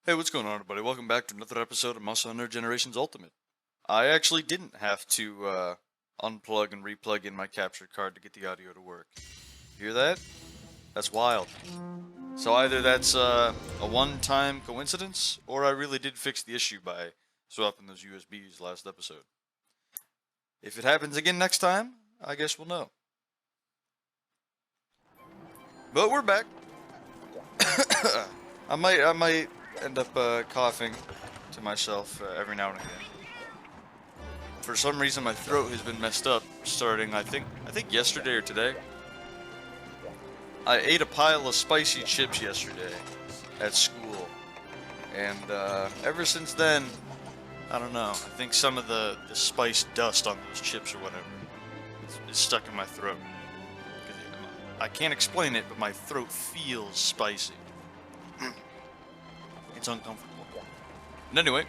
Hey, what's going on, everybody? Welcome back to another episode of Monster Hunter Generations Ultimate. I actually didn't have to unplug and replug in my capture card to get the audio to work. Hear that? That's wild. So either that's a one-time coincidence, or I really did fix the issue by swapping those USBs last episode. If it happens again next time, I guess we'll know. But we're back. I might end up coughing to myself every now and again. For some reason, my throat has been messed up starting, I think yesterday or today. I ate a pile of spicy chips yesterday at school, and ever since then, I don't know. I think some of the spice dust on those chips or whatever is stuck in my throat. I can't explain it, but my throat feels spicy. It's uncomfortable. And anyway,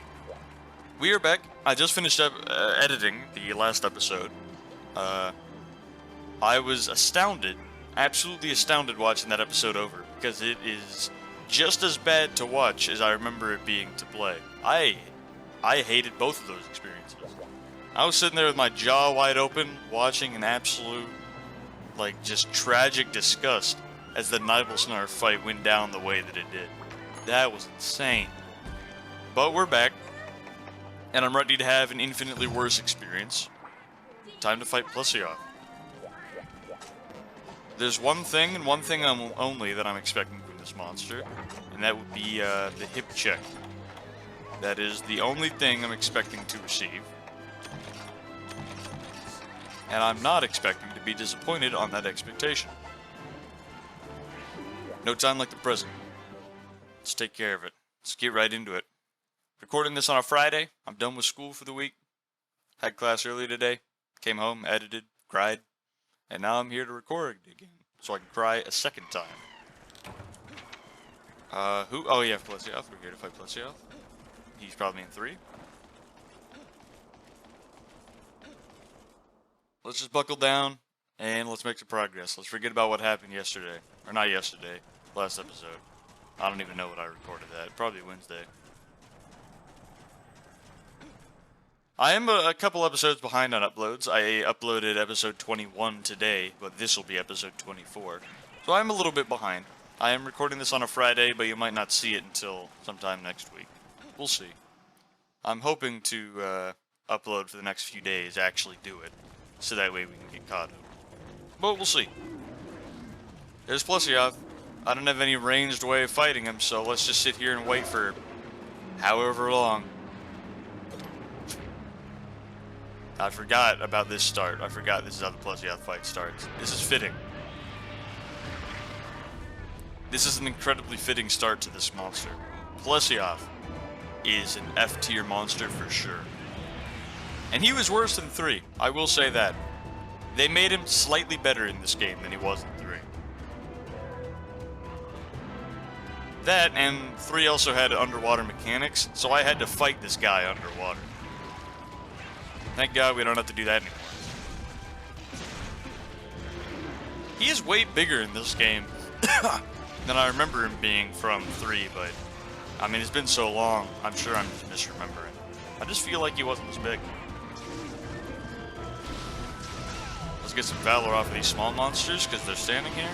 we are back. I just finished up editing the last episode. I was astounded, absolutely astounded watching that episode over, because it is just as bad to watch as I remember it being to play. I hated both of those experiences. I was sitting there with my jaw wide open, watching an absolute, just tragic disgust as the Nibelsnar fight went down the way that it did. That was insane. But we're back, and I'm ready to have an infinitely worse experience. Time to fight Plesioth. There's one thing, and one thing only, that I'm expecting from this monster, and that would be the hip check. That is the only thing I'm expecting to receive. And I'm not expecting to be disappointed on that expectation. No time like the present. Let's take care of it. Let's get right into it. Recording this on a Friday. I'm done with school for the week. Had class early today. Came home, edited, cried. And now I'm here to record again, so I can cry a second time. Who? Oh yeah, Plesioth. We're here to fight Plesioth. He's probably in 3. Let's just buckle down, and let's make some progress. Let's forget about what happened yesterday. Or not yesterday, last episode. I don't even know what I recorded that. Probably Wednesday. I am a couple episodes behind on uploads. I uploaded episode 21 today, but this will be episode 24. So I'm a little bit behind. I am recording this on a Friday, but you might not see it until sometime next week. We'll see. I'm hoping to upload for the next few days, actually do it, so that way we can get caught up. But we'll see. There's Plesioth. I don't have any ranged way of fighting him, so let's just sit here and wait for however long. I forgot about this start. I forgot this is how the Plesioth fight starts. This is fitting. This is an incredibly fitting start to this monster. Plesioth is an F-tier monster for sure. And he was worse than 3, I will say that. They made him slightly better in this game than he was in 3. That, and 3 also had underwater mechanics, so I had to fight this guy underwater. Thank God we don't have to do that anymore. He is way bigger in this game than I remember him being from 3, but I mean, it's been so long, I'm sure I'm just misremembering. I just feel like he wasn't as big. Let's get some valor off of these small monsters, because they're standing here.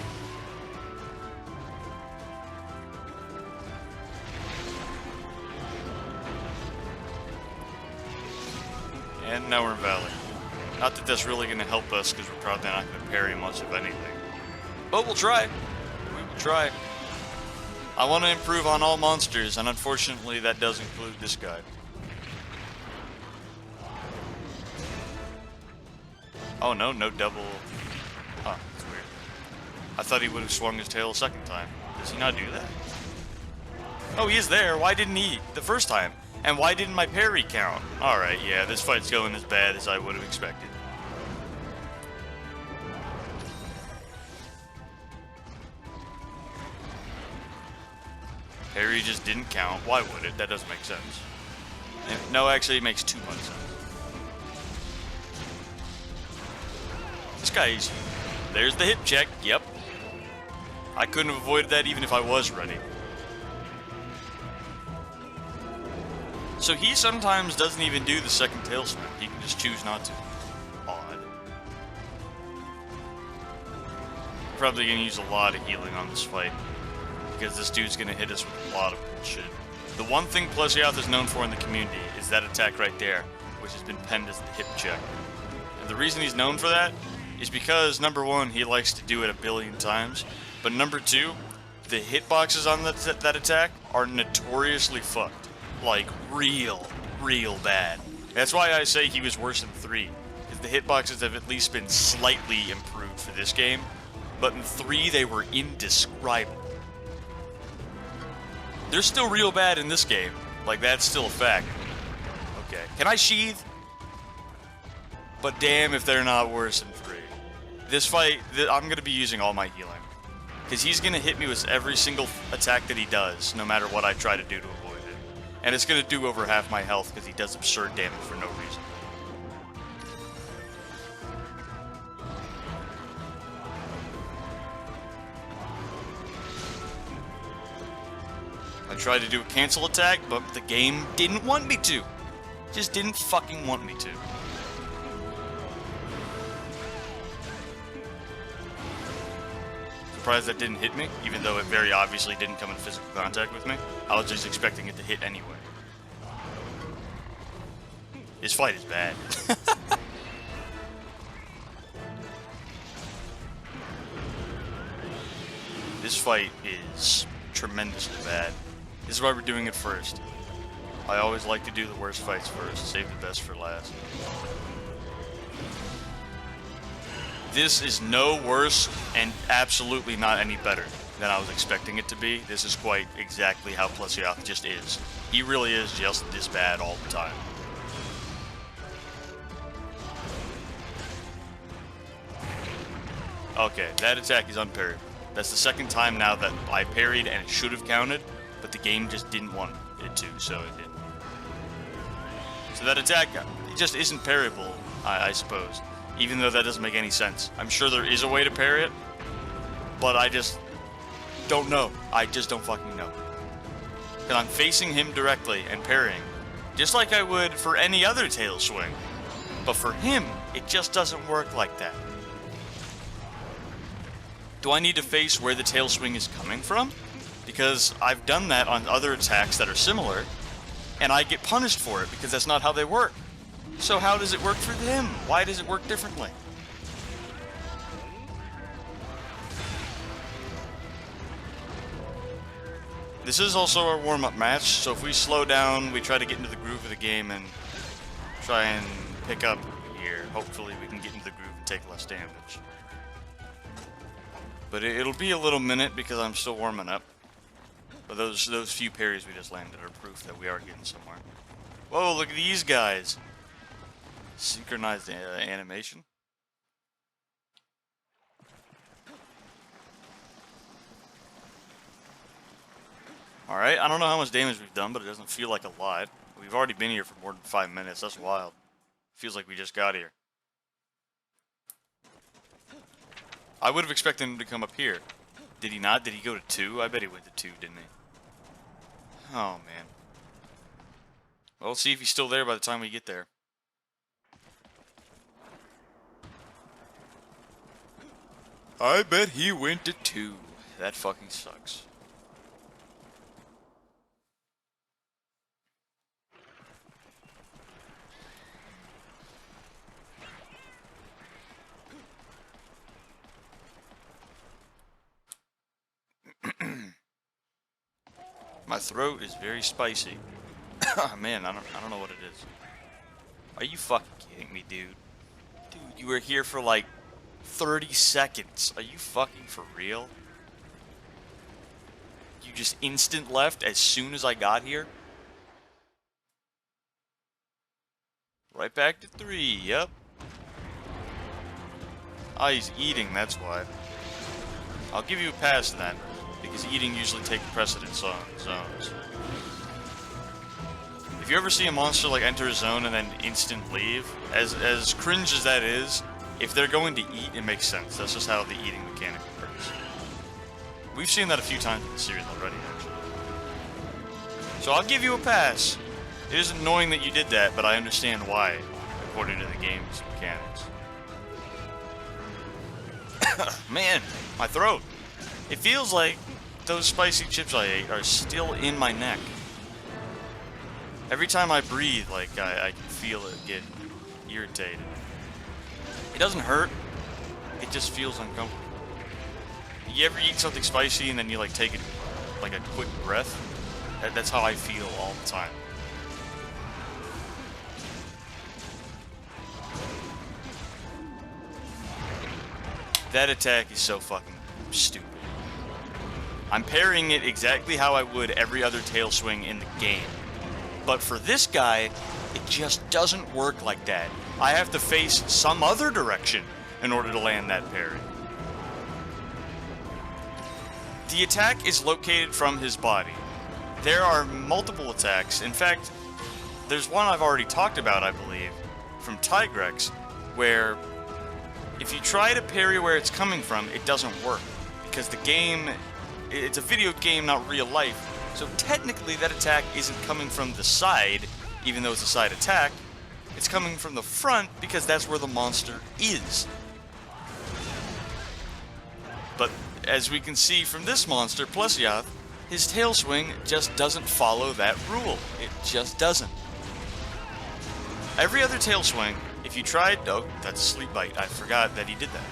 And now we're in Valley. Not that that's really going to help us, because we're probably not going to parry much of anything. But we'll try. We will try. I want to improve on all monsters, and unfortunately that does include this guy. Oh no, no double... Huh, that's weird. I thought he would have swung his tail a second time. Does he not do that? Oh, he is there. Why didn't he the first time? And why didn't my parry count? Alright, yeah, this fight's going as bad as I would have expected. Parry just didn't count. Why would it? That doesn't make sense. No, actually, it makes too much sense. This guy's... There's the hip check. Yep. I couldn't have avoided that even if I was ready. So he sometimes doesn't even do the second tail swing. He can just choose not to. Odd. Probably gonna use a lot of healing on this fight, because this dude's gonna hit us with a lot of bullshit. The one thing Plesioth is known for in the community is that attack right there, which has been penned as the hip check. And the reason he's known for that is because, number one, he likes to do it a billion times, but number two, the hitboxes on that attack are notoriously fucked. Like, real bad. That's why I say he was worse in 3, because the hitboxes have at least been slightly improved for this game, but in 3 they were indescribable. They're still real bad in this game. Like, that's still a fact. Okay. Can I sheathe? But damn if they're not worse than 3. This fight, I'm going to be using all my healing. Because he's going to hit me with every single attack that he does, no matter what I try to do to avoid it. And it's going to do over half my health because he does absurd damage for no reason. I tried to do a cancel attack, but the game didn't want me to. Just didn't fucking want me to. Surprised that didn't hit me, even though it very obviously didn't come in physical contact with me. I was just expecting it to hit anyway. His fight is bad. This fight is tremendously bad. This is why we're doing it first. I always like to do the worst fights first, save the best for last. This is no worse and absolutely not any better than I was expecting it to be. This is quite exactly how Plesioth just is. He really is just this bad all the time. Okay, that attack is unparried. That's the second time now that I parried and it should have counted, but the game just didn't want it to, so it didn't. So that attack, it just isn't parryable, I suppose. Even though that doesn't make any sense. I'm sure there is a way to parry it, but I just don't know. I just don't fucking know. Because I'm facing him directly and parrying, just like I would for any other tail swing. But for him, it just doesn't work like that. Do I need to face where the tail swing is coming from? Because I've done that on other attacks that are similar, and I get punished for it because that's not how they work. So how does it work for them? Why does it work differently? This is also our warm-up match, so if we slow down, we try to get into the groove of the game and try and pick up here. Hopefully we can get into the groove and take less damage. But it'll be a little minute because I'm still warming up. But those few parries we just landed are proof that we are getting somewhere. Whoa, look at these guys! Synchronized animation. Alright, I don't know how much damage we've done, but it doesn't feel like a lot. We've already been here for more than 5 minutes, that's wild. Feels like we just got here. I would have expected him to come up here. Did he not? Did he go to 2? I bet he went to 2, didn't he? Oh, man. Well, let's see if he's still there by the time we get there. I bet he went to 2. That fucking sucks. My throat is very spicy. Man, I don't know what it is. Are you fucking kidding me, dude? Dude, you were here for like 30 seconds. Are you fucking for real? You just instant left as soon as I got here? Right back to 3, yep. Ah, he's eating, that's why. I'll give you a pass then, because eating usually takes precedence on zones. If you ever see a monster like enter a zone and then instant leave, as cringe as that is, if they're going to eat, it makes sense. That's just how the eating mechanic works. We've seen that a few times in the series already, actually. So I'll give you a pass. It is annoying that you did that, but I understand why, according to the game's mechanics. Man, my throat. It feels like those spicy chips I ate are still in my neck. Every time I breathe, like, I can feel it get irritated. It doesn't hurt, it just feels uncomfortable. You ever eat something spicy and then you, like, take it, like, a quick breath? That's how I feel all the time. That attack is so fucking stupid. I'm parrying it exactly how I would every other tail swing in the game. But for this guy, it just doesn't work like that. I have to face some other direction in order to land that parry. The attack is located from his body. There are multiple attacks. In fact, there's one I've already talked about, I believe, from Tigrex, where if you try to parry where it's coming from, it doesn't work. Because the game, it's a video game, not real life. So technically that attack isn't coming from the side, even though it's a side attack. It's coming from the front because that's where the monster is. But as we can see from this monster, Plesioth, his tail swing just doesn't follow that rule. It just doesn't. Every other tail swing, if you tried... Oh, that's a sleep bite. I forgot that he did that.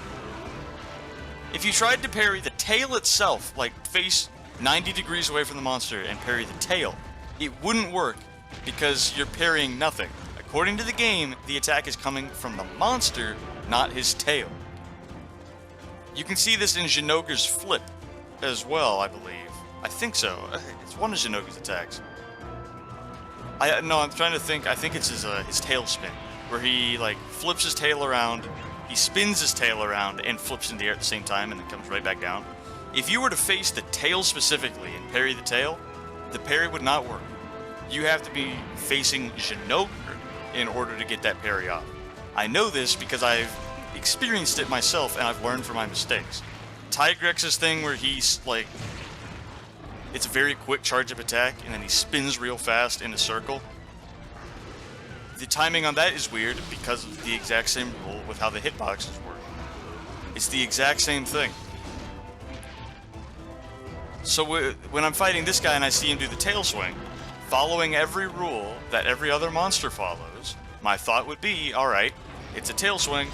If you tried to parry the tail itself, like face 90 degrees away from the monster and parry the tail, it wouldn't work because you're parrying nothing. According to the game, the attack is coming from the monster, not his tail. You can see this in Zinogre's flip as well, I believe. I think so. It's one of Zinogre's attacks. No, I'm trying to think. I think it's his tail spin, where he like flips his tail around, he spins his tail around and flips in the air at the same time and then comes right back down. If you were to face the tail specifically and parry the tail, the parry would not work. You have to be facing Zinogre in order to get that parry off. I know this because I've experienced it myself and I've learned from my mistakes. Tigrex's thing where he's like, it's a very quick charge up attack and then he spins real fast in a circle. The timing on that is weird because of the exact same rule with how the hitboxes work. It's the exact same thing. So when I'm fighting this guy and I see him do the tail swing, following every rule that every other monster follows, my thought would be, alright, it's a tail swing,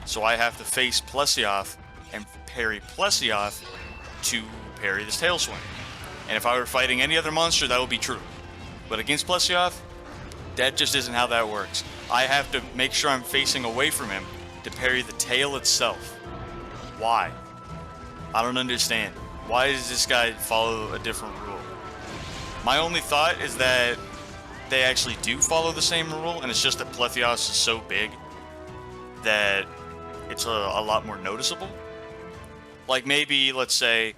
so I have to face Plesioth and parry Plesioth to parry this tail swing. And if I were fighting any other monster, that would be true. But against Plesioth, that just isn't how that works. I have to make sure I'm facing away from him to parry the tail itself. Why? I don't understand. Why does this guy follow a different rule? My only thought is that they actually do follow the same rule, and it's just that Plesioth is so big that it's a lot more noticeable. Like maybe, let's say,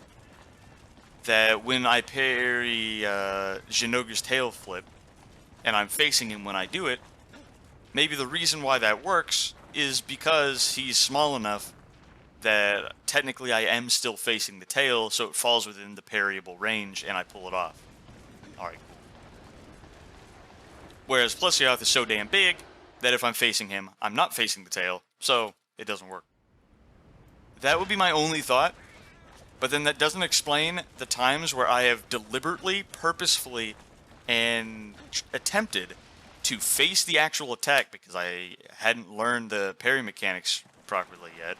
that when I parry Zinogre's tail flip, and I'm facing him when I do it, maybe the reason why that works is because he's small enough that technically I am still facing the tail, so it falls within the parryable range, and I pull it off. Alright. Whereas Plesioth is so damn big that if I'm facing him, I'm not facing the tail, so it doesn't work. That would be my only thought, but then that doesn't explain the times where I have deliberately, purposefully, and attempted to face the actual attack because I hadn't learned the parry mechanics properly yet.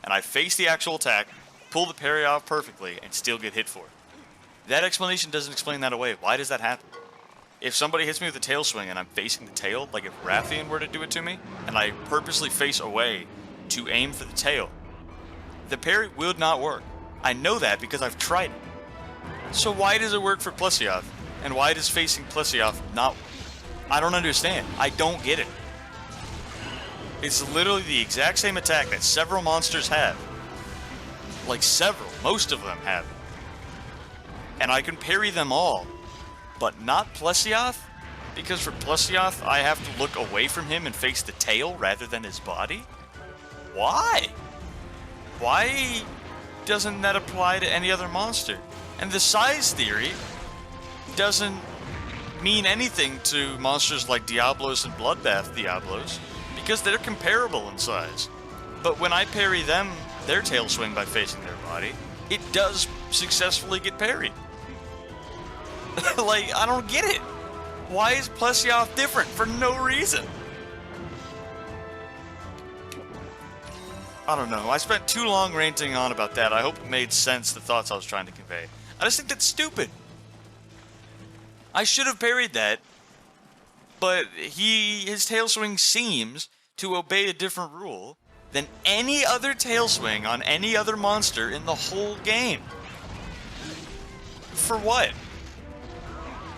And I face the actual attack, pull the parry off perfectly, and still get hit for it. That explanation doesn't explain that away. Why does that happen? If somebody hits me with a tail swing and I'm facing the tail, like if Rathian were to do it to me, and I purposely face away to aim for the tail, the parry would not work. I know that because I've tried it. So why does it work for Plesioth? And why does facing Plesioth not work? I don't understand. I don't get it. It's literally the exact same attack that several monsters have. Like several. Most of them have it. And I can parry them all. But not Plesioth? Because for Plesioth, I have to look away from him and face the tail rather than his body? Why? Why doesn't that apply to any other monster? And the size theory doesn't mean anything to monsters like Diablos and Bloodbath Diablos, because they're comparable in size. But when I parry them, their tail swing by facing their body, it does successfully get parried. Like, I don't get it. Why is Plesioth different for no reason? I don't know. I spent too long ranting on about that. I hope it made sense, the thoughts I was trying to convey. I just think that's stupid. I should have parried that, but his tail swing seems to obey a different rule than any other tail swing on any other monster in the whole game. For what?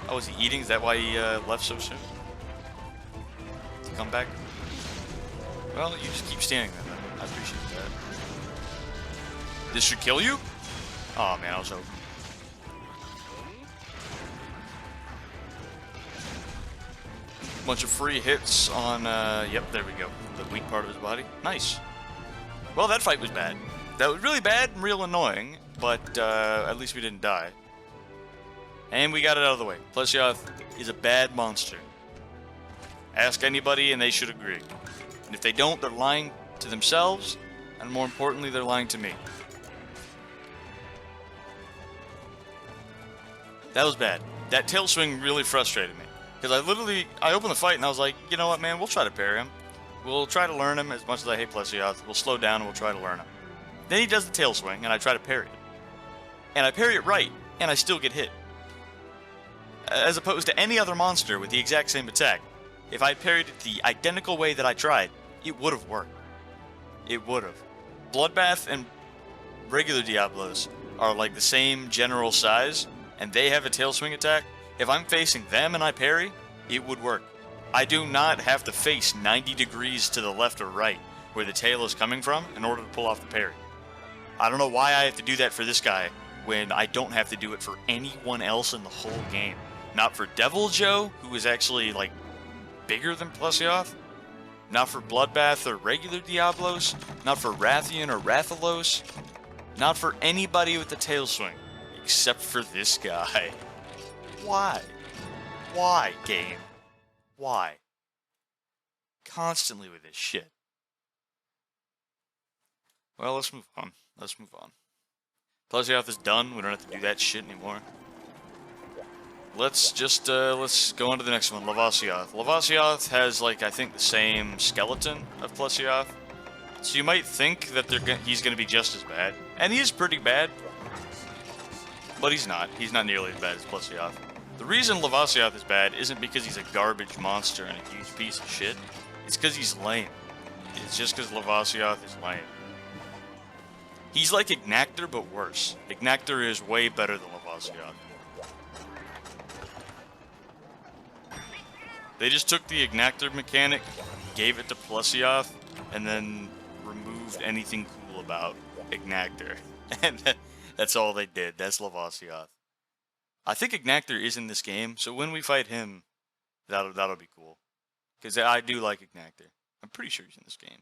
Oh, is he eating? Is that why he left so soon? To come back? Well, you just keep standing there, then. I appreciate that. This should kill you? Oh man, I was hoping. Bunch of free hits on, yep, there we go. The weak part of his body. Nice. Well, that fight was bad. That was really bad and real annoying, but at least we didn't die. And we got it out of the way. Plesioth is a bad monster. Ask anybody and they should agree. And if they don't, they're lying to themselves, and more importantly, they're lying to me. That was bad. That tail swing really frustrated me. Because I opened the fight and I was like, you know what, man, we'll try to parry him. We'll try to learn him as much as I hate Plesioth. We'll slow down and we'll try to learn him. Then he does the tail swing and I try to parry it. And I parry it right, and I still get hit. As opposed to any other monster with the exact same attack. If I parried it the identical way that I tried, it would have worked. It would have. Bloodbath and regular Diablos are like the same general size, and they have a tail swing attack. If I'm facing them and I parry, it would work. I do not have to face 90 degrees to the left or right where the tail is coming from in order to pull off the parry. I don't know why I have to do that for this guy when I don't have to do it for anyone else in the whole game. Not for Devil Joe, who is actually, like, bigger than Plesioth. Not for Bloodbath or regular Diablos. Not for Rathian or Rathalos. Not for anybody with the tail swing. Except for this guy. Why? Why, game? Why? Constantly with this shit. Well, let's move on. Let's move on. Plesioth is done. We don't have to do that shit anymore. Let's just, let's go on to the next one, Lavasioth. Lavasioth has, like, I think the same skeleton of Plesioth. So you might think that he's gonna be just as bad. And he is pretty bad. But he's not. He's not nearly as bad as Plesioth. The reason Lavasioth is bad isn't because he's a garbage monster and a huge piece of shit. It's because he's lame. It's just because Lavasioth is lame. He's like Ignactor, but worse. Ignactor is way better than Lavasioth. They just took the Ignactor mechanic, gave it to Plesioth, and then removed anything cool about Ignactor. And that's all they did. That's Lavasioth. I think Ignactor is in this game, so when we fight him, that'll be cool. Because I do like Ignactor. I'm pretty sure he's in this game.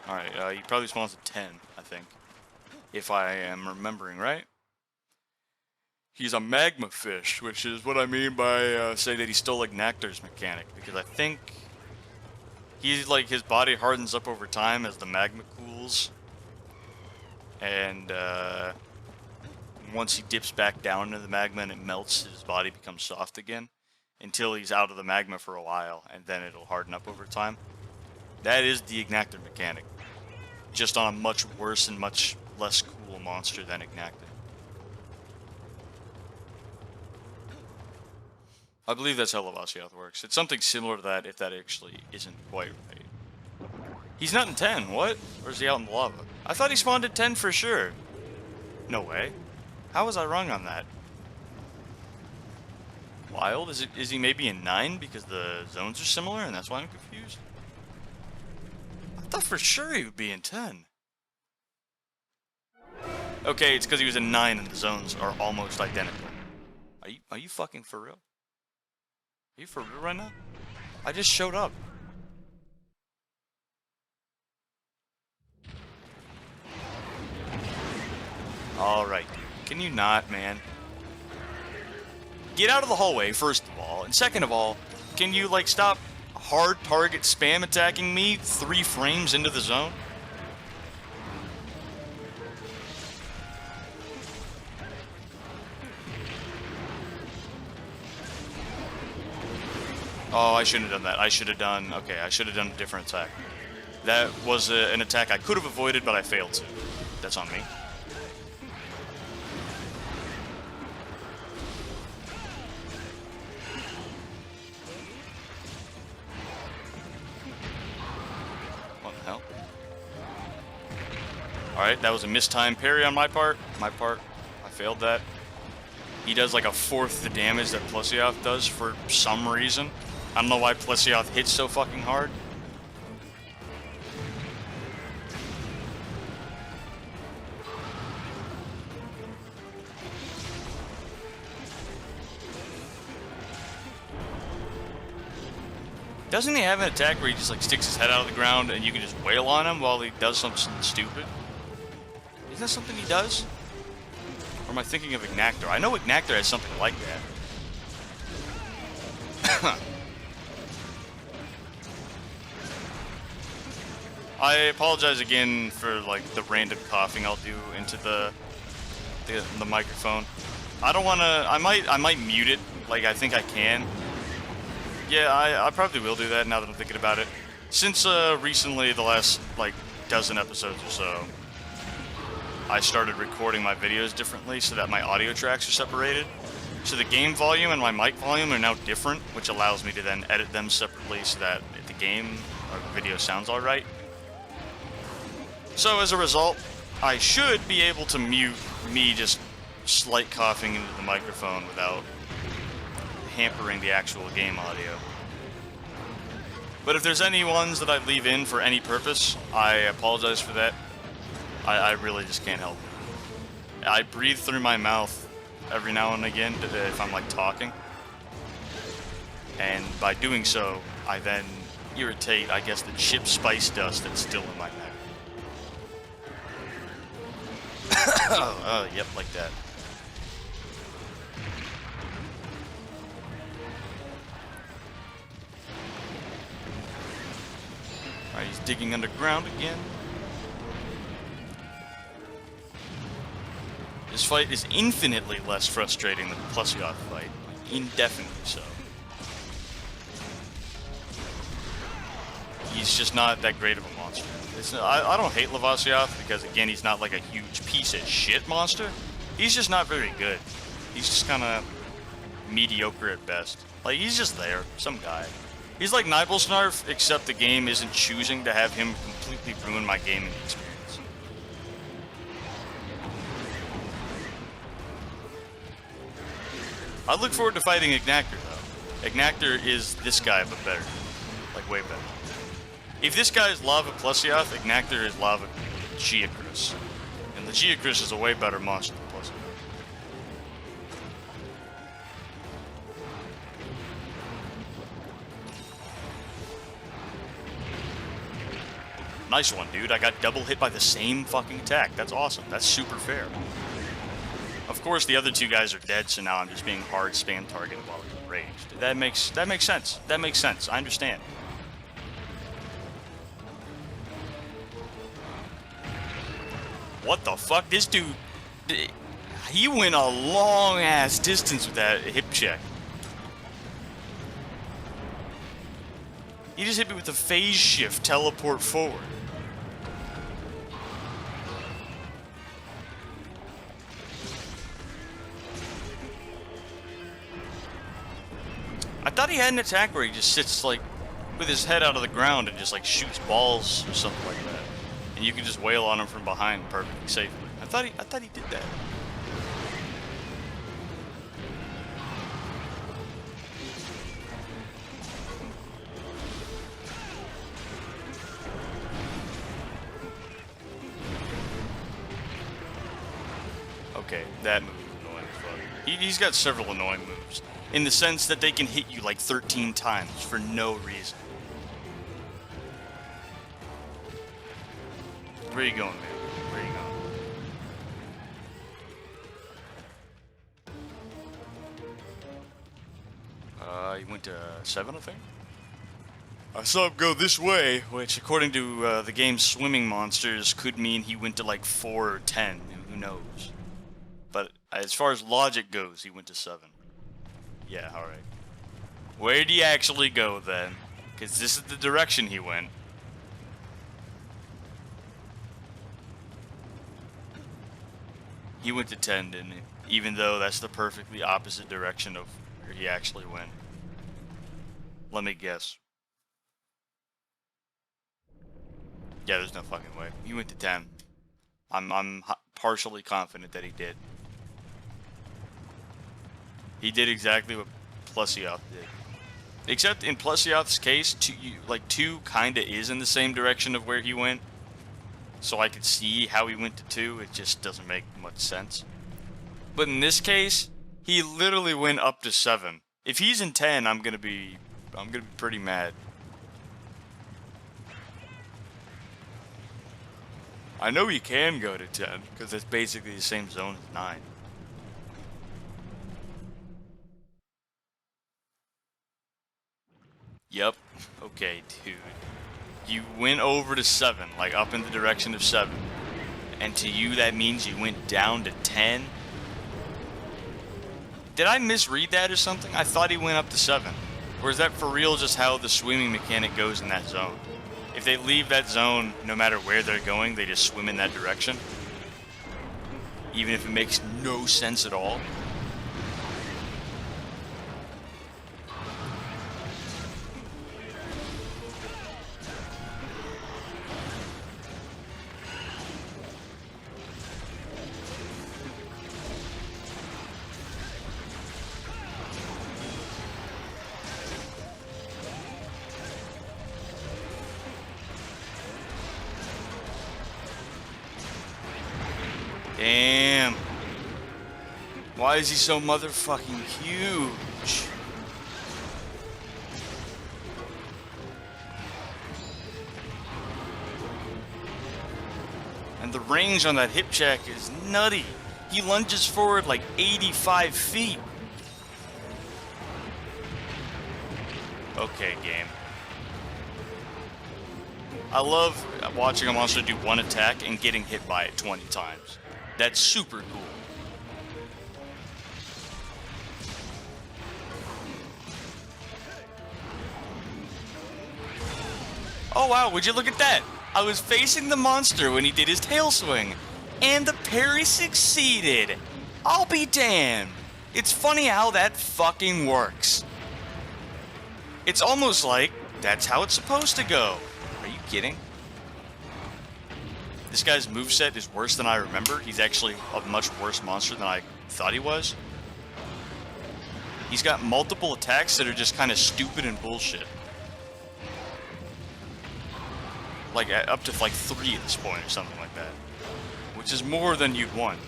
Alright, he probably spawns at 10, I think. If I am remembering right. He's a magma fish, which is what I mean by saying that he stole Ignactor's mechanic. Because I think he's like, his body hardens up over time as the magma cools. And once he dips back down into the magma and it melts, his body becomes soft again. Until he's out of the magma for a while, and then it'll harden up over time. That is the Ignactor mechanic. Just on a much worse and much less cool monster than Ignactor. I believe that's how Lavasioth works. It's something similar to that, if that actually isn't quite right. He's not in 10, what? Or is he out in the lava? I thought he spawned at 10 for sure. No way. How was I wrong on that? Wild? Is he maybe in 9 because the zones are similar and that's why I'm confused? I thought for sure he would be in 10. Okay, it's because he was in 9 and the zones are almost identical. Are you fucking for real? Are you for real right now? I just showed up. Alright, dude. Can you not, man? Get out of the hallway, first of all. And second of all, can you, like, stop hard target spam attacking me 3 frames into the zone? Oh, I shouldn't have done that. I should have done... Okay, I should have done a different attack. That was an attack I could have avoided, but I failed to. That's on me. What the hell? Alright, that was a mistimed parry on my part. I failed that. He does like a fourth the damage that Plesioth does for some reason. I don't know why Plesioth hits so fucking hard. Doesn't he have an attack where he just like sticks his head out of the ground and you can just wail on him while he does something stupid? Isn't that something he does? Or am I thinking of Ignactor? I know Ignactor has something like that. I apologize again for like the random coughing I'll do into the microphone. I don't want to. I might mute it. Like I think I can. Yeah, I probably will do that now that I'm thinking about it. Since recently, the last like dozen episodes or so, I started recording my videos differently so that my audio tracks are separated. So the game volume and my mic volume are now different, which allows me to then edit them separately so that the game or the video sounds alright. So as a result, I should be able to mute me just slight coughing into the microphone without hampering the actual game audio. But if there's any ones that I leave in for any purpose, I apologize for that. I really just can't help it. I breathe through my mouth every now and again if I'm like talking. And by doing so, I then irritate, I guess, the chip spice dust that's still in my mouth. Yep, like that. Alright, he's digging underground again. This fight is infinitely less frustrating than the Plesioth fight. Indefinitely so. He's just not that great of a monster. I don't hate Lavasioth because, again, he's not like a huge piece of shit monster. He's just not very good. He's just kind of mediocre at best. Like, he's just there. Some guy. He's like Nibelsnarf, except the game isn't choosing to have him completely ruin my gaming experience. I look forward to fighting Ignactor, though. Ignactor is this guy, but better. Like, way better. If this guy is Lava Plesioth, Ignactor is Lava Geocris. And the Geocris is a way better monster than Plesioth. Nice one, dude. I got double hit by the same fucking attack. That's awesome. That's super fair. Of course, the other two guys are dead, so now I'm just being hard spam targeted while enraged. That makes sense. That makes sense. I understand. What the fuck? This dude... He went a long-ass distance with that hip check. He just hit me with a phase shift teleport forward. I thought he had an attack where he just sits, like, with his head out of the ground and just, like, shoots balls or something like that. And you can just wail on him from behind perfectly safely. I thought he did that. Okay, that move is annoying as fuck. He's got several annoying moves. In the sense that they can hit you like 13 times for no reason. Where are you going, man? Where are you going? He went to 7, I think. I saw him go this way, which, according to the game's swimming monsters, could mean he went to like 4 or 10. Who knows? But as far as logic goes, he went to 7. Yeah, alright. Where'd he actually go then? Because this is the direction he went. He went to 10, didn't he? Even though that's the perfectly opposite direction of where he actually went. Let me guess. Yeah, there's no fucking way. He went to 10. I'm partially confident that he did. He did exactly what Plusioth did. Except in Plusioth's case, 2 kinda is in the same direction of where he went. So I could see how he went to 2, it just doesn't make much sense. But in this case, he literally went up to 7. If he's in 10, I'm gonna be pretty mad. I know he can go to 10, because it's basically the same zone as 9. Yep. Okay, dude. You went over to 7, like up in the direction of 7. And to you, that means you went down to 10? Did I misread that or something? I thought he went up to 7. Or is that for real just how the swimming mechanic goes in that zone? If they leave that zone, no matter where they're going, they just swim in that direction? Even if it makes no sense at all? Damn. Why is he so motherfucking huge? And the range on that hip check is nutty. He lunges forward like 85 feet. Okay, game. I love watching a monster do one attack and getting hit by it 20 times. That's super cool. Oh wow, would you look at that? I was facing the monster when he did his tail swing, and the parry succeeded. I'll be damned. It's funny how that fucking works. It's almost like that's how it's supposed to go. Are you kidding? This guy's moveset is worse than I remember. He's actually a much worse monster than I thought he was. He's got multiple attacks that are just kind of stupid and bullshit. Like, up to like 3 at this point or something like that. Which is more than you'd want.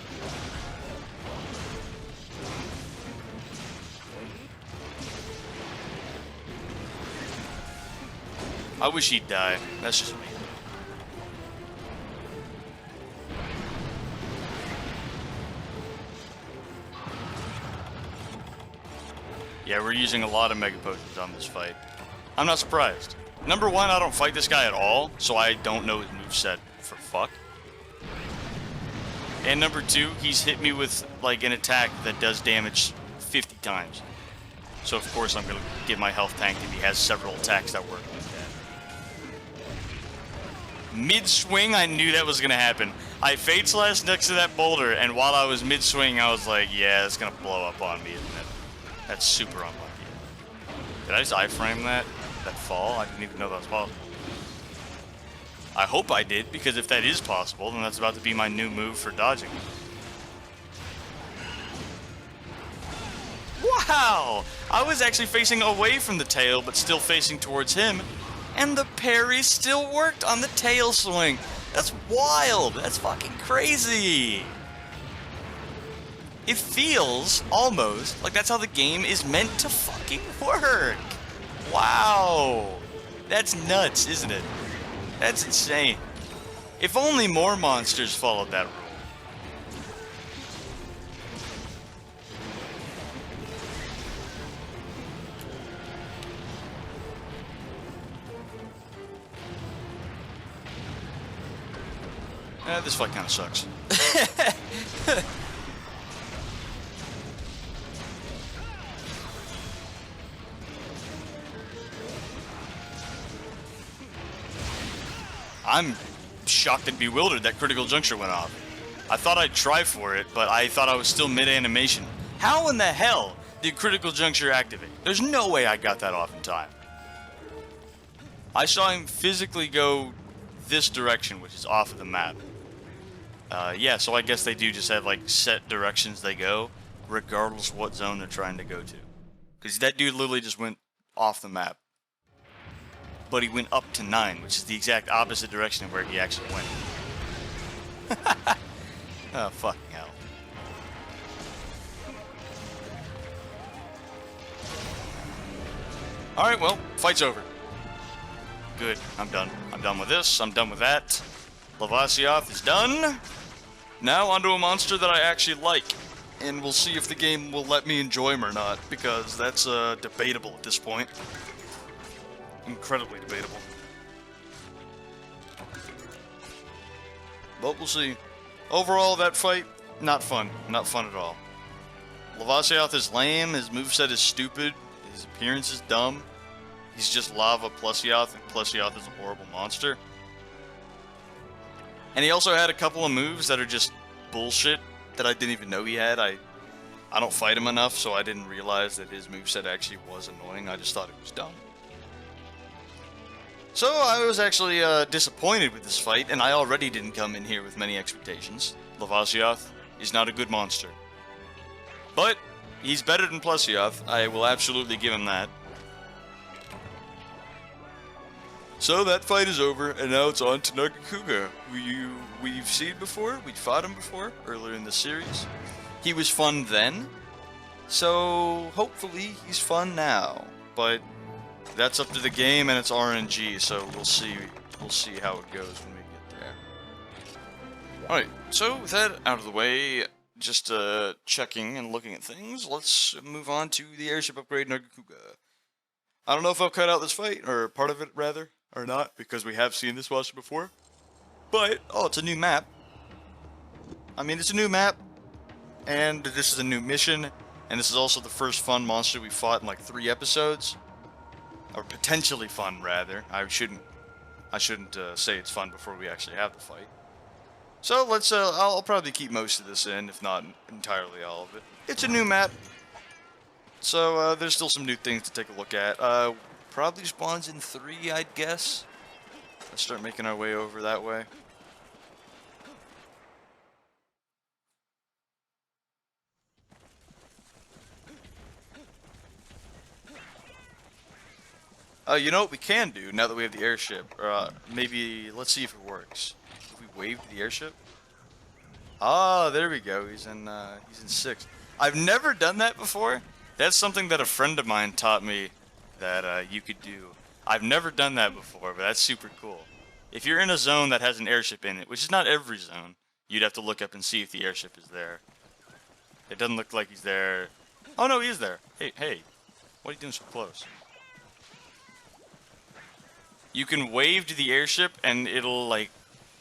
I wish he'd die. That's just me. Yeah, we're using a lot of Mega Potions on this fight. I'm not surprised. Number 1, I don't fight this guy at all, so I don't know his moveset for fuck. And number 2, he's hit me with, like, an attack that does damage 50 times. So of course I'm gonna get my health tanked if he has several attacks that work like that. Mid-swing, I knew that was gonna happen. I Fate Slash next to that boulder, and while I was mid-swing, I was like, yeah, it's gonna blow up on me, isn't it? That's super unlucky. Did I just iframe that fall? I didn't even know that was possible. I hope I did, because if that is possible, then that's about to be my new move for dodging. Wow! I was actually facing away from the tail, but still facing towards him, and the parry still worked on the tail swing. That's wild! That's fucking crazy! It feels, almost, like that's how the game is meant to fucking work! Wow! That's nuts, isn't it? That's insane. If only more monsters followed that rule. This fight kind of sucks. I'm shocked and bewildered that critical juncture went off. I thought I'd try for it, but I thought I was still mid-animation. How in the hell did critical juncture activate? There's no way I got that off in time. I saw him physically go this direction, which is off of the map. Yeah, so I guess they do just have like set directions they go, regardless of what zone they're trying to go to. Because that dude literally just went off the map. But he went up to 9, which is the exact opposite direction of where he actually went. Oh, fucking hell. Alright, well, fight's over. Good, I'm done. I'm done with this, I'm done with that. Lavasioth is done. Now onto a monster that I actually like. And we'll see if the game will let me enjoy him or not, because that's debatable at this point. Incredibly debatable. But we'll see. Overall, that fight, not fun. Not fun at all. Lavasioth is lame, his moveset is stupid, his appearance is dumb. He's just Lava Plusioth, and Plusioth is a horrible monster. And he also had a couple of moves that are just bullshit that I didn't even know he had. I don't fight him enough, so I didn't realize that his moveset actually was annoying. I just thought it was dumb. So I was actually disappointed with this fight, and I already didn't come in here with many expectations. Lavasioth is not a good monster. But he's better than Plusioth. I will absolutely give him that. So that fight is over, and now it's on to Nargacuga, who we've seen before. We fought him before, earlier in the series. He was fun then, so hopefully he's fun now. But that's up to the game, and it's RNG, so we'll see how it goes when we get there. Alright, so with that out of the way, just checking and looking at things, let's move on to the airship upgrade Nargacuga. I don't know if I'll cut out this fight, or part of it rather, or not, because we have seen this monster before. But, oh, it's a new map. I mean, it's a new map, and this is a new mission, and this is also the first fun monster we fought in like 3 episodes. Or potentially fun, rather. I shouldn't say it's fun before we actually have the fight. So let's, I'll probably keep most of this in, if not entirely all of it. It's a new map, so there's still some new things to take a look at. Probably spawns in 3, I'd guess. Let's start making our way over that way. You know what we can do now that we have the airship? Maybe, let's see if it works. If we wave to the airship? Ah, there we go. He's in 6. I've never done that before. That's something that a friend of mine taught me that you could do. I've never done that before, but that's super cool. If you're in a zone that has an airship in it, which is not every zone, you'd have to look up and see if the airship is there. It doesn't look like he's there. Oh no, he is there. Hey, what are you doing so close? You can wave to the airship and it'll like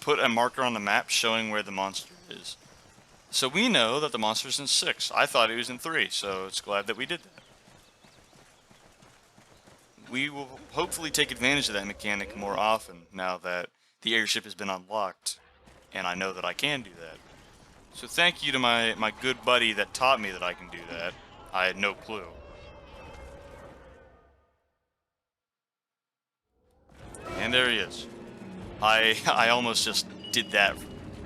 put a marker on the map showing where the monster is. So we know that the monster's in 6. I thought he was in 3, so it's glad that we did that. We will hopefully take advantage of that mechanic more often now that the airship has been unlocked, and I know that I can do that. So thank you to my good buddy that taught me that I can do that. I had no clue. And there he is. I almost just did that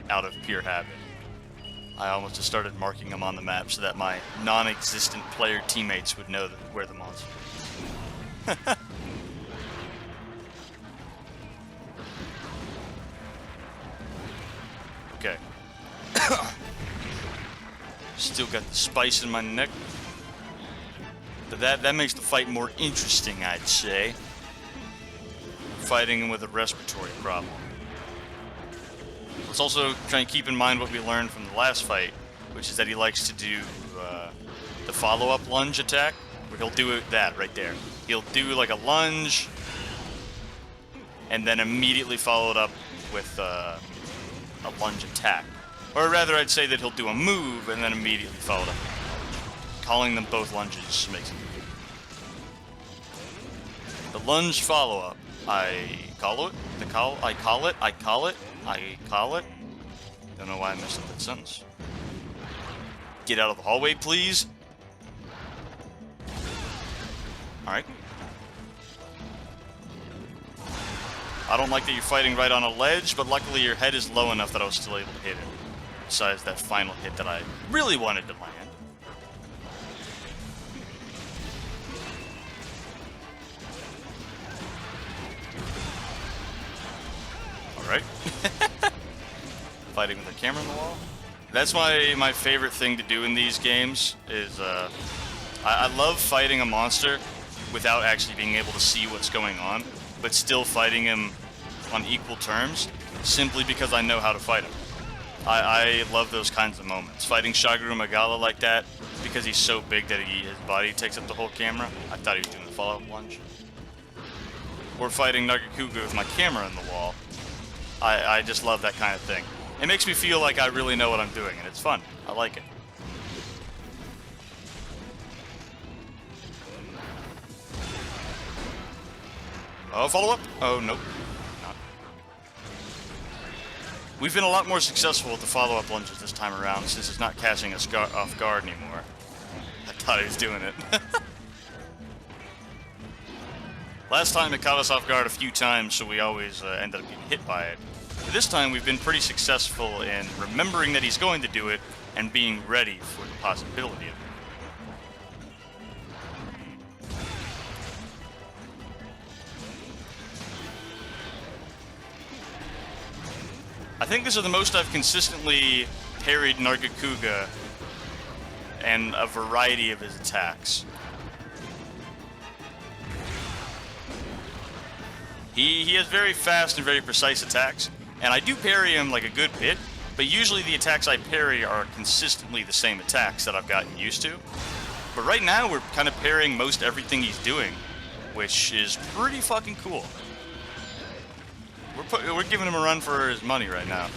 out of pure habit. I almost just started marking him on the map so that my non-existent player teammates would know where the monster is. Okay. Still got the spice in my neck. But that makes the fight more interesting, I'd say. Fighting him with a respiratory problem. Let's also try and keep in mind what we learned from the last fight, which is that he likes to do the follow-up lunge attack, where he'll do that right there. He'll do like a lunge, and then immediately follow it up with a lunge attack. Or rather, I'd say that he'll do a move and then immediately follow it up. Calling them both lunges makes it. The lunge follow-up. I call it. I call it. Don't know why I messed up that sentence. Get out of the hallway, please. Alright. I don't like that you're fighting right on a ledge, but luckily your head is low enough that I was still able to hit it. Besides that final hit that I really wanted to land. Alright. Fighting with a camera on the wall. That's my favorite thing to do in these games, is I love fighting a monster without actually being able to see what's going on, but still fighting him on equal terms, simply because I know how to fight him. I love those kinds of moments. Fighting Shaguru Magala like that, because he's so big that his body takes up the whole camera. I thought he was doing the follow-up lunge. Or fighting Nagakuga with my camera in the wall. I just love that kind of thing. It makes me feel like I really know what I'm doing, and it's fun. I like it. Oh, follow-up? Oh, nope. Not. We've been a lot more successful with the follow-up lunges this time around, since it's not catching us off guard anymore. I thought he was doing it. Last time it caught us off guard a few times, so we always ended up getting hit by it. But this time we've been pretty successful in remembering that he's going to do it and being ready for the possibility of it. I think this is the most I've consistently parried Nagakuga and a variety of his attacks. He has very fast and very precise attacks, and I do parry him like a good bit, but usually the attacks I parry are consistently the same attacks that I've gotten used to. But right now we're kind of parrying most everything he's doing, which is pretty fucking cool. We're giving him a run for his money right now.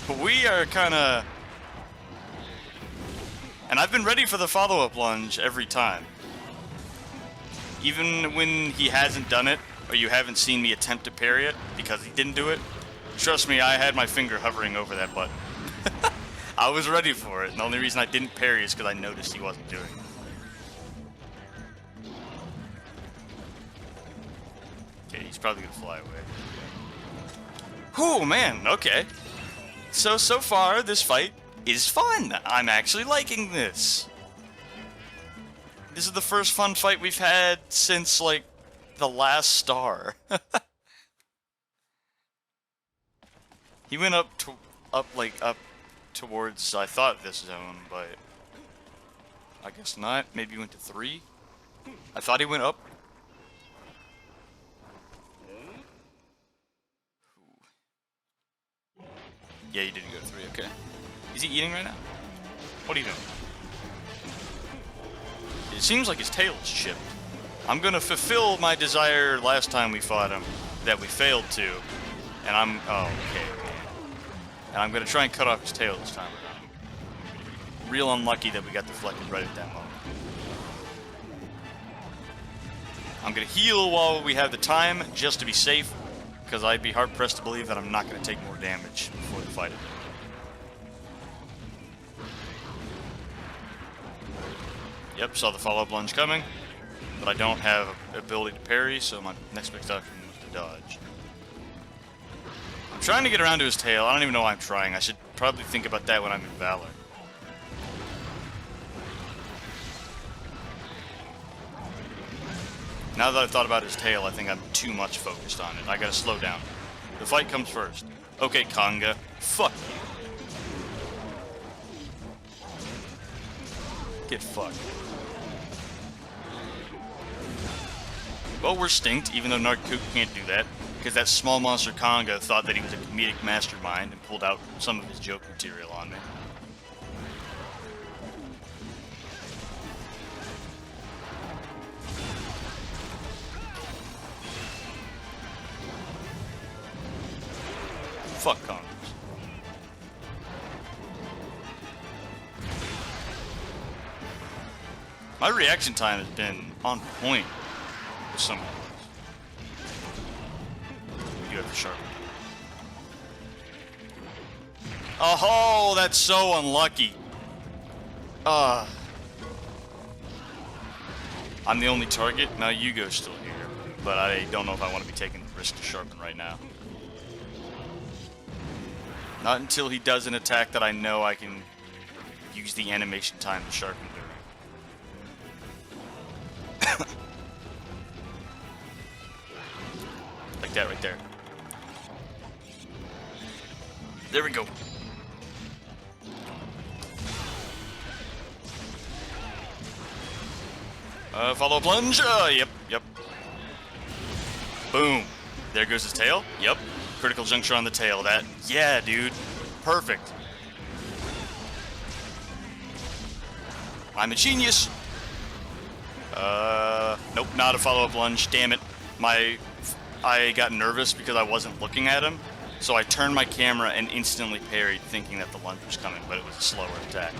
But we are kind of... And I've been ready for the follow-up lunge every time. Even when he hasn't done it, or you haven't seen me attempt to parry it, because he didn't do it, trust me, I had my finger hovering over that button. I was ready for it, and the only reason I didn't parry is because I noticed he wasn't doing it. Okay, he's probably gonna fly away. Oh man, okay. So far, this fight is fun. I'm actually liking this. This is the first fun fight we've had since, like, the last star. He went up towards, I thought, this zone, but I guess not. Maybe he went to 3? I thought he went up. Yeah, you didn't go to 3, okay. Is he eating right now? What are you doing? It seems like his tail is chipped. I'm gonna fulfill my desire last time we fought him, that we failed to, and I'm... oh, okay. And I'm gonna try and cut off his tail this time around. Real unlucky that we got deflected right at that moment. I'm gonna heal while we have the time, just to be safe, because I'd be hard-pressed to believe that I'm not gonna take more damage before the fight. Yep, saw the follow-up lunge coming, but I don't have ability to parry, so my next best option was to dodge. I'm trying to get around to his tail. I don't even know why I'm trying. I should probably think about that when I'm in Valor. Now that I've thought about his tail, I think I'm too much focused on it. I gotta slow down. The fight comes first. Okay, Kanga. Fuck you. Get fucked. Well, we're stinked, even though Nagakuga can't do that, because that small monster Kanga thought that he was a comedic mastermind and pulled out some of his joke material on me. Fuck condoms. My reaction time has been on point with some of those. You have the sharp. Oh, that's so unlucky. I'm the only target. Now Yugo's still here, but I don't know if I want to be taking the risk to sharpen right now. Not until he does an attack that I know I can use the animation time to sharpen during. Like that right there. There we go. Follow plunge. Yep. Boom. There goes his tail. Yep. Critical juncture on the tail. Yeah, dude. Perfect. I'm a genius. Nope, not a follow-up lunge. Damn it. I got nervous because I wasn't looking at him, so I turned my camera and instantly parried, thinking that the lunge was coming, but it was a slower attack.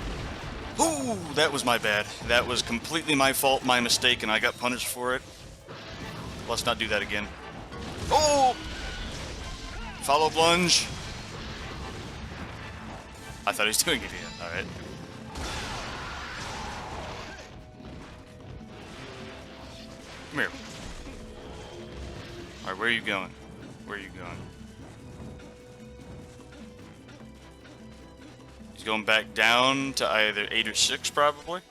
Ooh, that was my bad. That was completely my fault, my mistake, and I got punished for it. Let's not do that again. Oh! Follow plunge. I thought he was doing it again. Alright. Come here. Alright, where are you going? Where are you going? He's going back down to either 8 or 6, probably.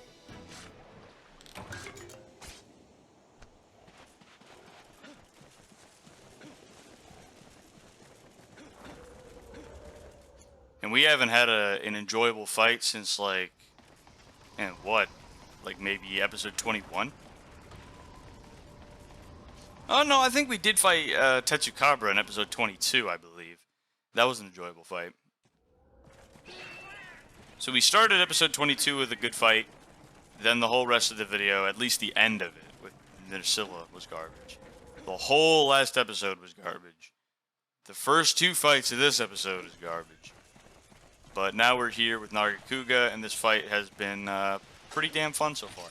And we haven't had an enjoyable fight since, like, and what? Like, maybe episode 21? Oh, no, I think we did fight Tetsukabra in episode 22, I believe. That was an enjoyable fight. So we started episode 22 with a good fight. Then the whole rest of the video, at least the end of it, with Nursilla, was garbage. The whole last episode was garbage. The first 2 fights of this episode is garbage. But now we're here with Nagakuga, and this fight has been pretty damn fun so far.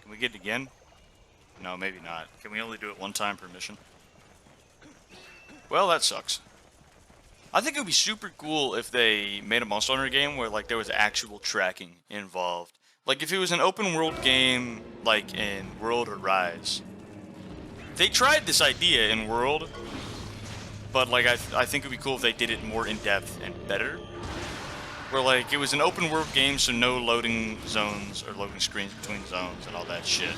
Can we get it again? No, maybe not. Can we only do it 1 time per mission? Well, that sucks. I think it would be super cool if they made a Monster Hunter game where, like, there was actual tracking involved. Like, if it was an open world game, like in World or Rise. They tried this idea in World, but, like, I think it would be cool if they did it more in-depth and better. Where, like, it was an open world game, so no loading zones or loading screens between zones and all that shit.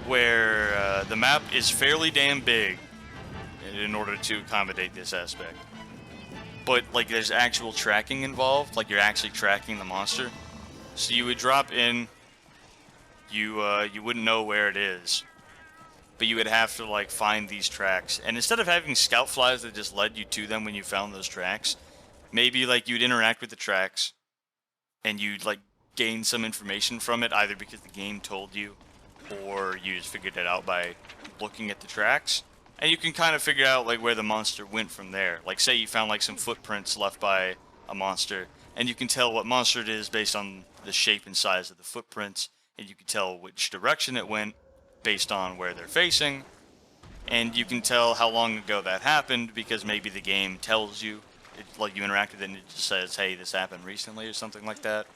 Where the map is fairly damn big in order to accommodate this aspect. But, like, there's actual tracking involved, like you're actually tracking the monster. So you would drop in, you wouldn't know where it is, but you would have to, like, find these tracks. And instead of having scout flies that just led you to them when you found those tracks, maybe, like, you'd interact with the tracks, and you'd, like, gain some information from it, either because the game told you, or you just figured it out by looking at the tracks. And you can kind of figure out, like, where the monster went from there. Like, say you found, like, some footprints left by a monster, and you can tell what monster it is based on the shape and size of the footprints, and you can tell which direction it went based on where they're facing, and you can tell how long ago that happened because maybe the game tells you, like, you interact with it and it just says, hey, this happened recently or something like that.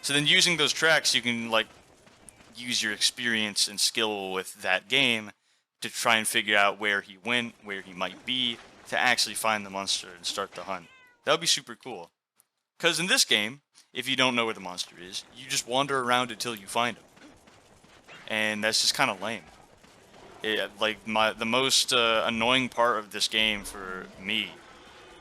So then using those tracks, you can, like, use your experience and skill with that game to try and figure out where he went, where he might be, to actually find the monster and start the hunt. That would be super cool. Because in this game, if you don't know where the monster is, you just wander around until you find him. And that's just kind of lame. The most annoying part of this game for me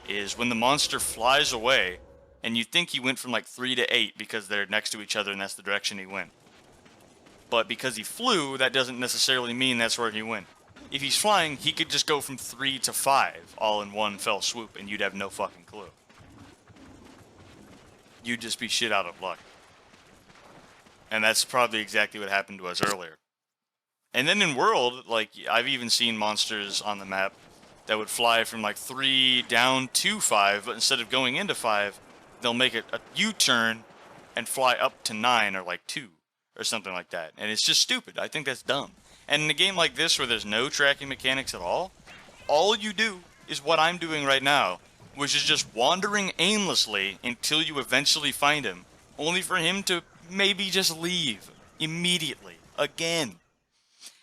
is when the monster flies away, and you think he went from, like, 3 to 8 because they're next to each other and that's the direction he went. But because he flew, that doesn't necessarily mean that's where he went. If he's flying, he could just go from 3 to 5 all in one fell swoop, and you'd have no fucking clue. You'd just be shit out of luck. And that's probably exactly what happened to us earlier. And then in World, like, I've even seen monsters on the map that would fly from like 3 down to 5, but instead of going into 5, they'll make a U-turn and fly up to 9 or like 2 or something like that. And it's just stupid. I think that's dumb. And in a game like this where there's no tracking mechanics at all you do is what I'm doing right now, which is just wandering aimlessly until you eventually find him, only for him to maybe just leave immediately, again.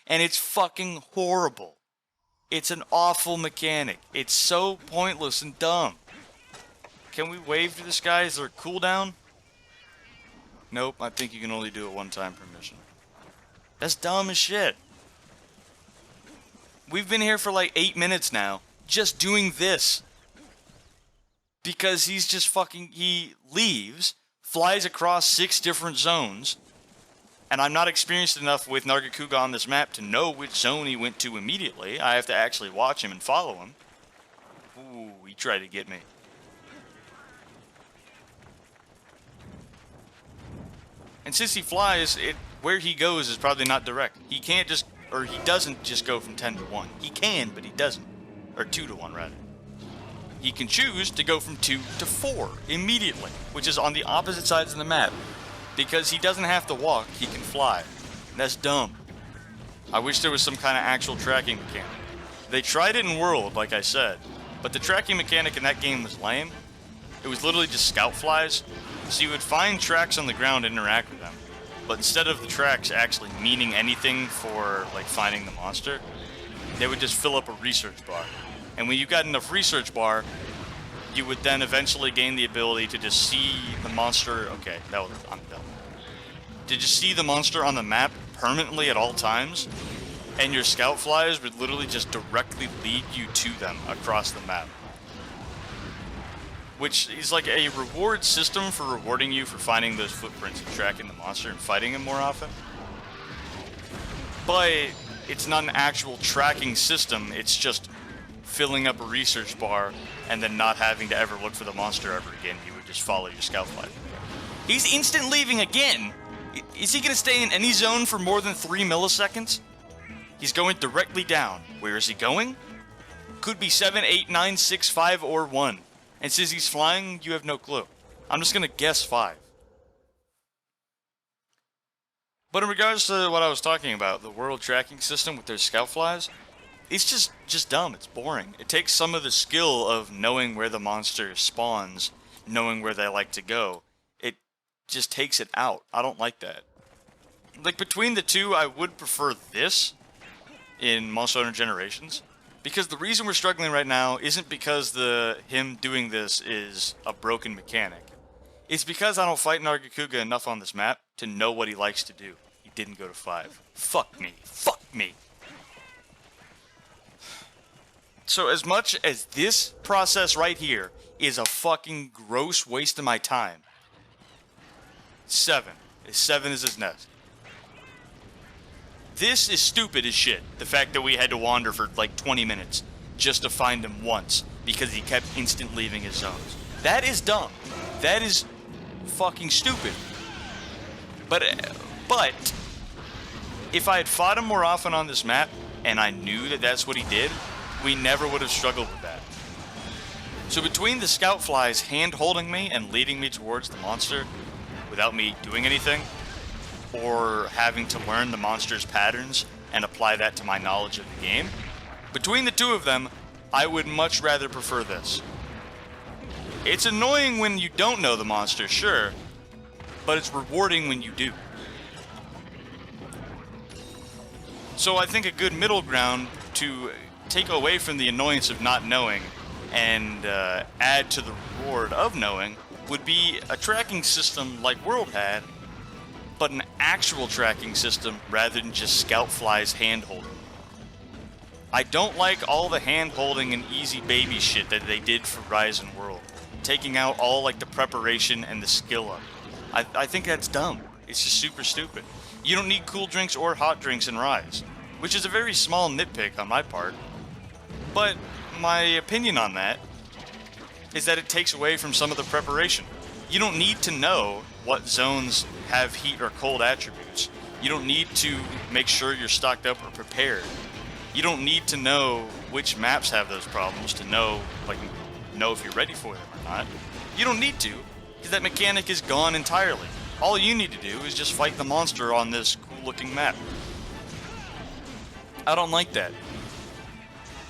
And it's fucking horrible. It's an awful mechanic. It's so pointless and dumb. Can we wave to this guy? Is there a cooldown? Nope, I think you can only do it one time per mission. That's dumb as shit. We've been here for like 8 minutes now, just doing this. Because he's just fucking, he leaves, flies across 6 different zones, and I'm not experienced enough with Nargacuga on this map to know which zone he went to immediately. I have to actually watch him and follow him. Ooh, he tried to get me. And since he flies, where he goes is probably not direct. He can't just, or he doesn't just go from 10 to 1. He can, but he doesn't. Or 2 to 1, rather. He can choose to go from 2 to 4 immediately, which is on the opposite sides of the map. Because he doesn't have to walk, he can fly. That's dumb. I wish there was some kind of actual tracking mechanic. They tried it in World, like I said, but the tracking mechanic in that game was lame. It was literally just scout flies, so you would find tracks on the ground and interact with them. But instead of the tracks actually meaning anything for, like, finding the monster, they would just fill up a research bar. And when you got enough research bar, you would then eventually gain the ability to just see the monster. Okay, I'm done. To just see the monster on the map permanently at all times, and your scout flies would literally just directly lead you to them across the map. Which is like a reward system for rewarding you for finding those footprints and tracking the monster and fighting him more often. But it's not an actual tracking system, it's just filling up a research bar and then not having to ever look for the monster ever again. You would just follow your scout flight. He's instant leaving again! Is he going to stay in any zone for more than 3 milliseconds? He's going directly down. Where is he going? Could be 7, 8, 9, 6, 5, or 1. And since he's flying, you have no clue. I'm just going to guess 5. But in regards to what I was talking about, the world tracking system with their scout flies, it's just dumb. It's boring. It takes some of the skill of knowing where the monster spawns, knowing where they like to go. It just takes it out. I don't like that. Like, between the two, I would prefer this in Monster Hunter Generations. Because the reason we're struggling right now isn't because him doing this is a broken mechanic. It's because I don't fight Nargacuga enough on this map to know what he likes to do. He didn't go to 5. Fuck me. Fuck me. So as much as this process right here is a fucking gross waste of my time, 7. 7 is his nest. This is stupid as shit. The fact that we had to wander for like 20 minutes just to find him once because he kept instant leaving his zones. That is dumb. That is fucking stupid. But if I had fought him more often on this map and I knew that that's what he did, we never would have struggled with that. So between the scout flies hand holding me and leading me towards the monster without me doing anything, or having to learn the monster's patterns and apply that to my knowledge of the game, between the two of them, I would much rather prefer this. It's annoying when you don't know the monster, sure, but it's rewarding when you do. So I think a good middle ground to take away from the annoyance of not knowing and add to the reward of knowing would be a tracking system like World had, but an actual tracking system rather than just scout flies hand-holding. I don't like all the hand-holding and easy baby shit that they did for Rise and World, taking out all like the preparation and the skill up. I think that's dumb. It's just super stupid. You don't need cool drinks or hot drinks in Rise, which is a very small nitpick on my part. But my opinion on that is that it takes away from some of the preparation. You don't need to know what zones have heat or cold attributes. You don't need to make sure you're stocked up or prepared. You don't need to know which maps have those problems to know, know if you're ready for them or not. You don't need to, because that mechanic is gone entirely. All you need to do is just fight the monster on this cool-looking map. I don't like that.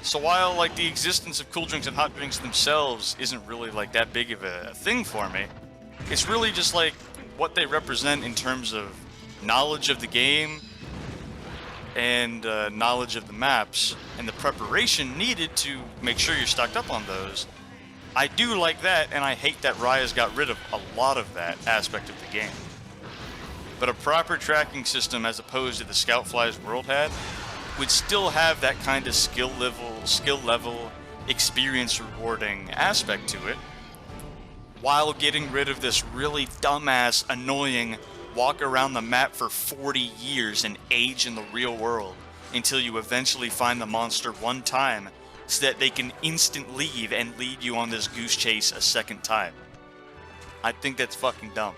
So while the existence of cool drinks and hot drinks themselves isn't really that big of a thing for me, it's really just what they represent in terms of knowledge of the game and knowledge of the maps and the preparation needed to make sure you're stocked up on those. I do like that, and I hate that Raya's got rid of a lot of that aspect of the game. But a proper tracking system as opposed to the Scoutfly's World had would still have that kind of skill level, experience rewarding aspect to it, while getting rid of this really dumbass, annoying walk around the map for 40 years and age in the real world until you eventually find the monster one time so that they can instant leave and lead you on this goose chase a second time. I think that's fucking dumb.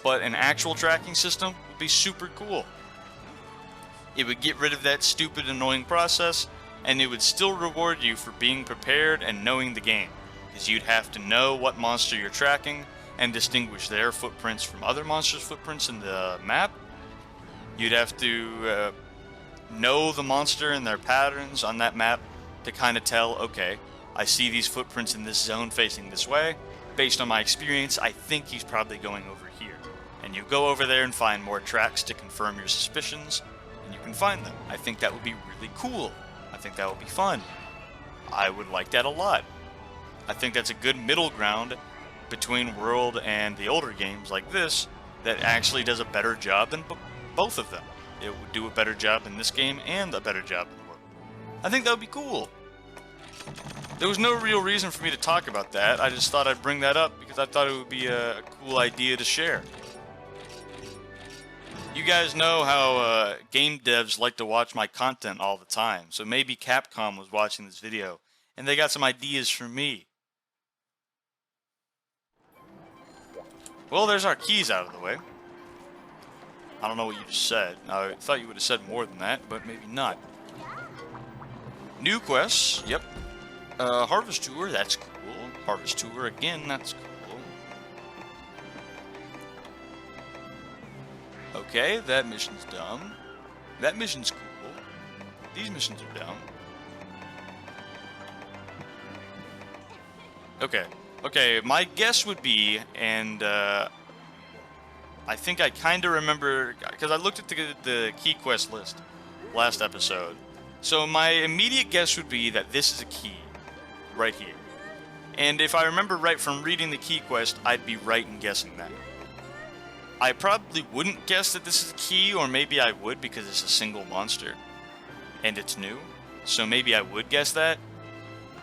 But an actual tracking system would be super cool. It would get rid of that stupid, annoying process, and it would still reward you for being prepared and knowing the game, because you'd have to know what monster you're tracking and distinguish their footprints from other monsters' footprints in the map. You'd have to know the monster and their patterns on that map to kind of tell, okay, I see these footprints in this zone facing this way. Based on my experience, I think he's probably going over here. And you go over there and find more tracks to confirm your suspicions, and you can find them. I think that would be really cool. I think that would be fun. I would like that a lot. I think that's a good middle ground between World and the older games like this that actually does a better job than both of them. It would do a better job in this game and a better job in World. I think that would be cool. There was no real reason for me to talk about that. I just thought I'd bring that up because I thought it would be a cool idea to share. You guys know how game devs like to watch my content all the time, so maybe Capcom was watching this video and they got some ideas for me. Well, there's our keys out of the way. I don't know what you just said. I thought you would have said more than that, but maybe not. New quests, yep. Harvest Tour, that's cool. Harvest Tour again, that's cool. Okay, that mission's done. That mission's cool. These missions are done. Okay, my guess would be, and I think I kind of remember, because I looked at the key quest list last episode. So my immediate guess would be that this is a key, right here. And if I remember right from reading the key quest, I'd be right in guessing that. I probably wouldn't guess that this is a key, or maybe I would because it's a single monster. And it's new, so maybe I would guess that.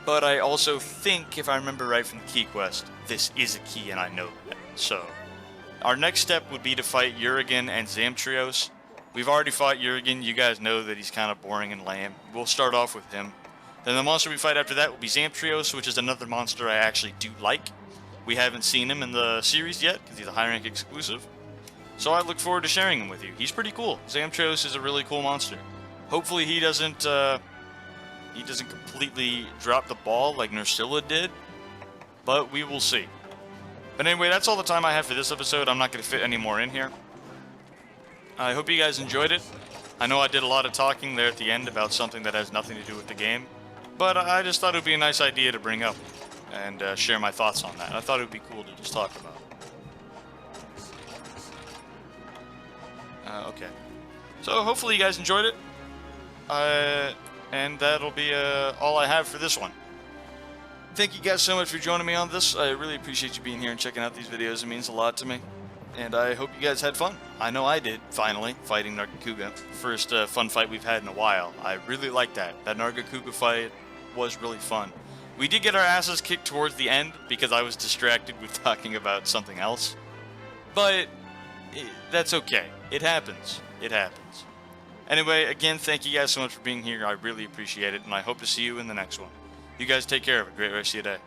But I also think, if I remember right from the key quest, this is a key and I know that. So, our next step would be to fight Urigen and Zamtrios. We've already fought Urigen, you guys know that he's kind of boring and lame. We'll start off with him. Then the monster we fight after that will be Zamtrios, which is another monster I actually do like. We haven't seen him in the series yet, because he's a high rank exclusive. So I look forward to sharing him with you. He's pretty cool. Zamtrios is a really cool monster. Hopefully he doesn't completely drop the ball like Nursilla did, but we will see. But anyway, that's all the time I have for this episode. I'm not going to fit any more in here. I hope you guys enjoyed it. I know I did a lot of talking there at the end about something that has nothing to do with the game, but I just thought it would be a nice idea to bring up and share my thoughts on that. I thought it would be cool to just talk about. Okay. So hopefully you guys enjoyed it. And that'll be all I have for this one. Thank you guys so much for joining me on this. I really appreciate you being here and checking out these videos. It means a lot to me. And I hope you guys had fun. I know I did, finally, fighting Nargacuga. First fun fight we've had in a while. I really liked that. That Nargacuga fight was really fun. We did get our asses kicked towards the end because I was distracted with talking about something else. But that's okay. It happens. It happens. Anyway, again, thank you guys so much for being here. I really appreciate it, and I hope to see you in the next one. You guys take care. Have a great rest of your day.